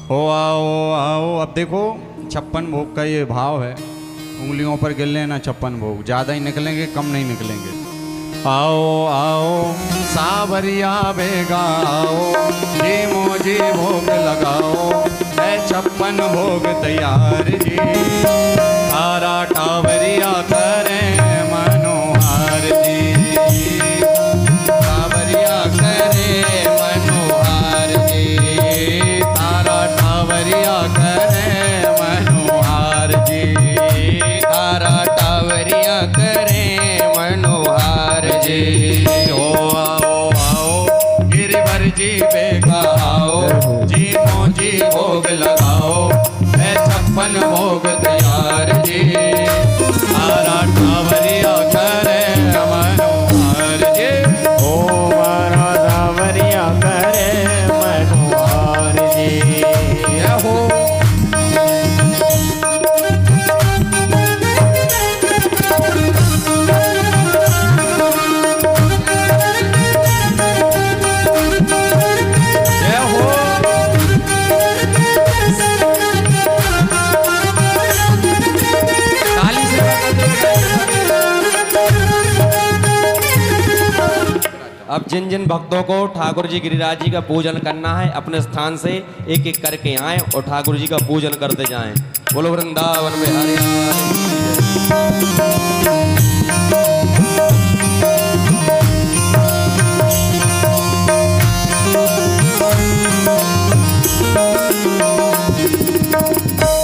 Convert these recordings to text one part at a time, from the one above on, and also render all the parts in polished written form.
हो आओ आओ। अब देखो 56 भोग का ये भाव है, उंगलियों पर गिर लेना 56 भोग, ज़्यादा ही निकलेंगे कम नहीं निकलेंगे। आओ आओ सावरिया बेगा आओ, जी मोजी भोग लगाओ, है 56 भोग तैयार जी। तारा टावरिया करें मनोहार जी, टावरिया करें मनोहार जी, तारा टावरिया करें मनोहार जी, तारा टावरिया करें मनोहार जी। ओ आओ आओ गिरिवर जी बेगा आओ, जी मोजी भोग लगाओ, है 56 भोग तैयार जी। तारा टावरिया करे मनोहार जी, ओ मारा सावरिया करे मनोहार जी। जय हो। जय हो। ताली से अब जिन जिन भक्तों को ठाकुर जी गिरिराज जी का पूजन करना है अपने स्थान से एक एक करके आएं और ठाकुर जी का पूजन करते जाएं। बोलो वृंदावन में हरि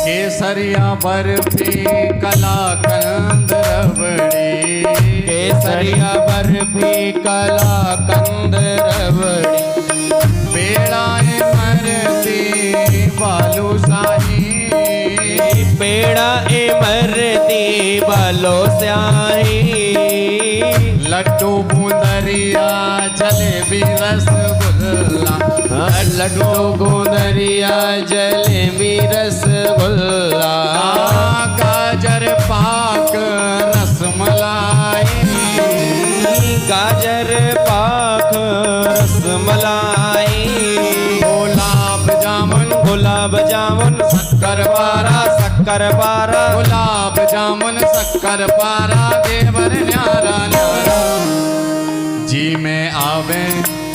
केसरिया बर्फी कलाकंद रबड़ी, केसरिया बर्फी कलाकंद रबड़ी, पेड़ाए मरती बालूशाही, पेड़ा इमरती बालो स्याही, लड्डू बूंदरिया जलेबी रसगुल्ला, लड्डू गुंदरिया जलेबी रसगुल्ला, गाजर पाक रसमलाई, गाजर पाक रसमलाई, गुलाब जामुन गुलाब जामुन शक्कर पारा, शक्कर पारा, गुलाब जामुन शक्कर पारा, देवर न्यारा न्यारा। जी में आवे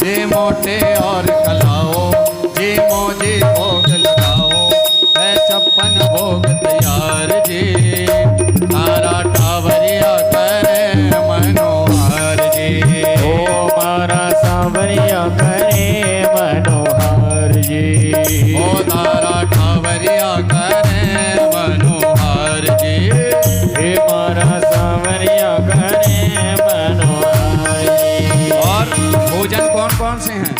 ये मोटे और कलाओ, जी मोजी भोग लगाओ, है 56 भोग तैयार जी। तारा टावरिया करे मनोहार जी, ओ मारा सावरिया करे मनोहार जी। ओ तारा टावरिया करे मनोहार जी। हे मारा सावरिया करे मनोहार जी। और भोजन कौन कौन से हैं?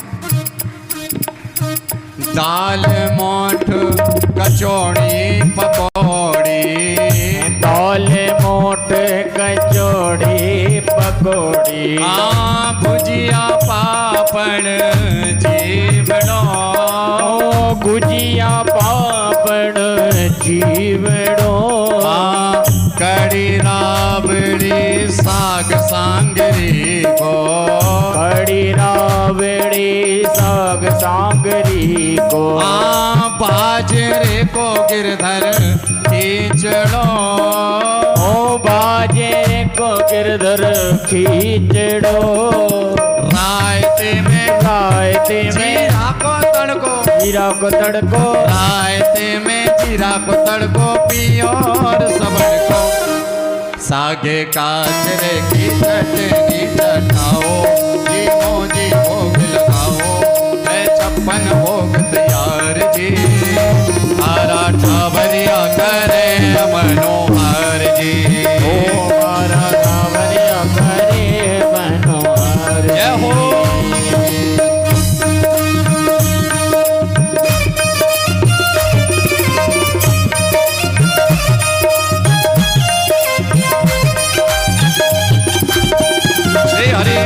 दाल मोठ कचौड़ी पकौड़ी, दाल मोट कचौड़ी पकौड़ी, भुजिया पापड़ जीवड़ो, ओ गुजिया पापड़ जीवड़ो, कड़ी राबड़ी साग सांगरी को, कड़ी रावड़ी साग सांगरी को, बाजरे को गिरधर खींचड़ो, ओ बाजे को गिरधर खींचड़ो, रायते में रायते में जीरा को तड़को, जीरा को तड़को, रायते में जीरा को तड़को, पियो और सबड़ को, सागे काजरे की चटनी चटाओ, जी मोजी भोग लगाओ, है 56 भोग तैयार जी। तारा टावरिया करे मनोहार जी, ओ मारा सावरिया करे मनोहार जय हो। श्री हरि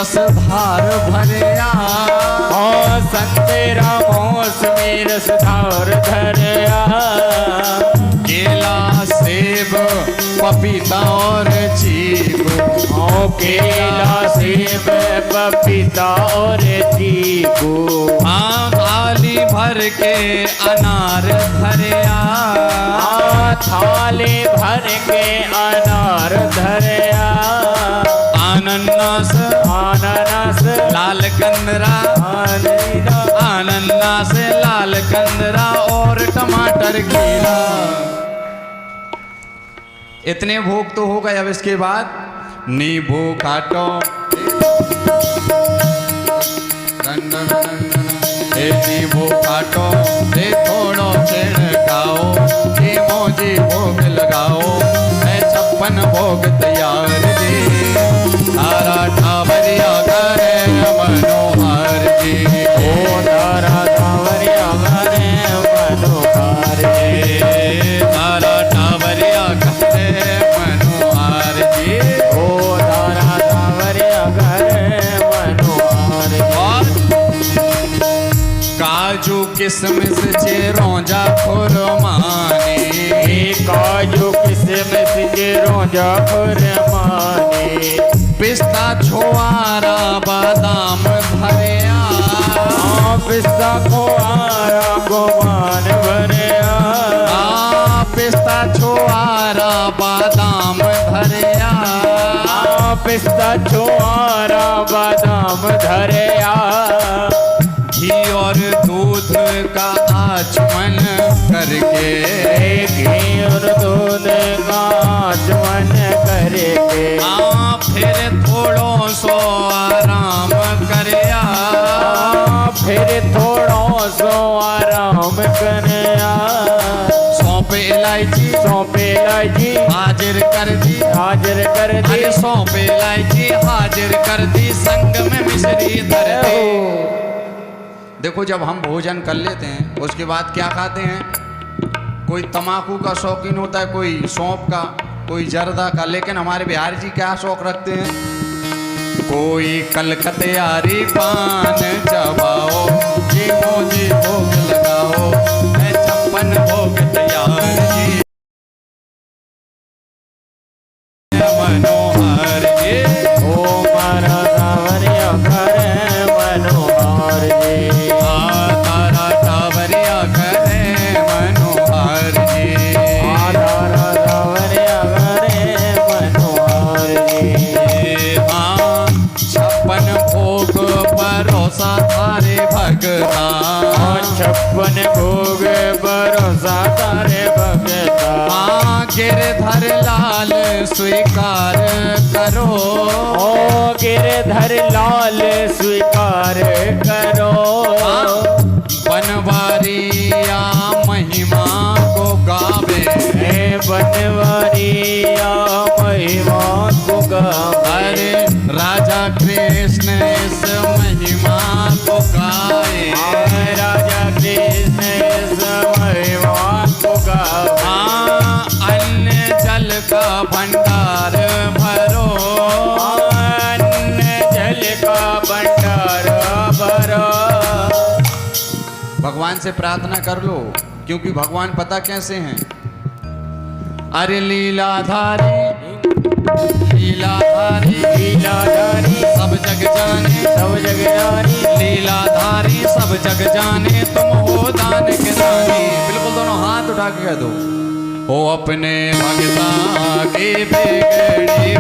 रस धार भरिया ओ संतेरा मोस में रस धार धरया केला सेब पपीता और चीकू ओ केला सेब पपीता और चीकू थाली भर के अनार धरिया थाली भर के अनार धरया अनन्नास अनानास लाल कंदरा अनन्नास लाल कंदरा और टमाटर गीला। इतने भोग तो हो गए। अब इसके बाद नींबू काटो नींबू काटो दे थोड़ो छिड़काओ जी मोजी भोग लगाओ मैं 56 भोग तैयार जी तारा ठावरिया करे मनोहर जी ओ तारा ठावरिया करे मनोहर जी तारा ठावरिया करे मनोहर जी ओ तारा ठावरिया करे मनोहर जी काजू किसमिस चिरौंजा खुरमानी काजू किसमिस चिरौंजा खुरमानी पिस्ता छुआरा बादाम भरिया पिस्ता खुआरा गोमान भरिया पिस्ता छुआरा बादाम भरिया पिस्ता छुआरा बादाम धरिया घी और दूध का आचमन करके घी और दूध का आचमन करके फिर थोड़ो सो आराम करया फिर थोड़ो सो आराम करया सौंप इलायची हाजिर कर दी अरे सौंप इलायची हाजिर कर दी संग में मिश्री धर दी। देखो जब हम भोजन कर लेते हैं उसके बाद क्या खाते हैं। कोई तम्बाकू का शौकीन होता है, कोई सौंफ का, कोई जर्दा का, लेकिन हमारे बिहार जी क्या शौक रखते हैं। कोई कलकतियारी पान चबाओ जी मोजी भोग लगाओ मैं 56 भोग तैयार जी मनोहर जी ओ मारा सावरिया करे मनोहर जी तारा टावरिया करे मनोहर जी तारा सावरिया करे मनोहर जी 56 भोग परोसा थारे भगता 56 भोग भरोसा तारे भगता गिरधर लाल स्वीकार करो ओ गिरधर लाल स्वीकार करो बनवारिया महिमा को गावे बनवारिया महिमा को गावे अरे राजा कृष्ण इस महिमा को गाए राजा कृष्ण इस महिमा को गावे अन्न जल का भंडार भरो अन्न जल का भंडार भरो। भगवान से प्रार्थना कर लो क्योंकि भगवान पता कैसे हैं। अरे लीलाधारी लीलाधारी लीलाधारी सब जग जाने सब जग जानी लीलाधारी सब जग जाने तुम हो दान के दानी। बिल्कुल दोनों हाथ उठा के कह दो। ओ अपने भगता की बिगड़ी